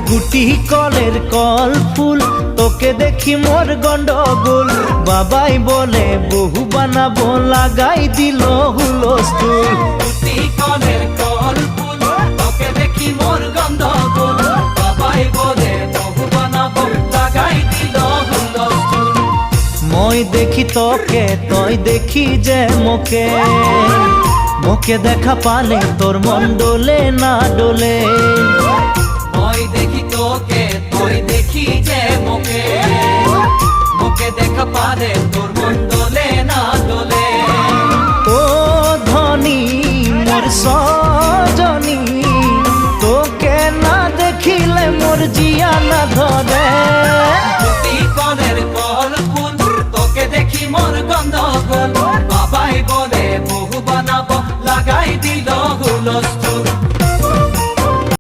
গুটি কলের কল ফুল, তোকে দেখি মোর গন্ডগোল। বাবাই বলে বহু বানাবো, লাগাই দিল হুলস্থুল। গুটি কলের কল ফুল, তোকে দেখি মোর গন্ডগোল। বাবাই বলে বহু বানাবো, লাগাই দিল হুলস্থুল। মই দেখি তোকে, তই দেখি যে মোকে, মোকে দেখা পালে তোর মন ডোলে না ডোলে। মই দেখি তোকে, তুই দেখি যে মোকে, মোকে দেখা পারে তোর মন দোলে না দোলে। ও ধনী মোর সজনী, তোকে না দেখিলে মোর জিয়া না ধরে।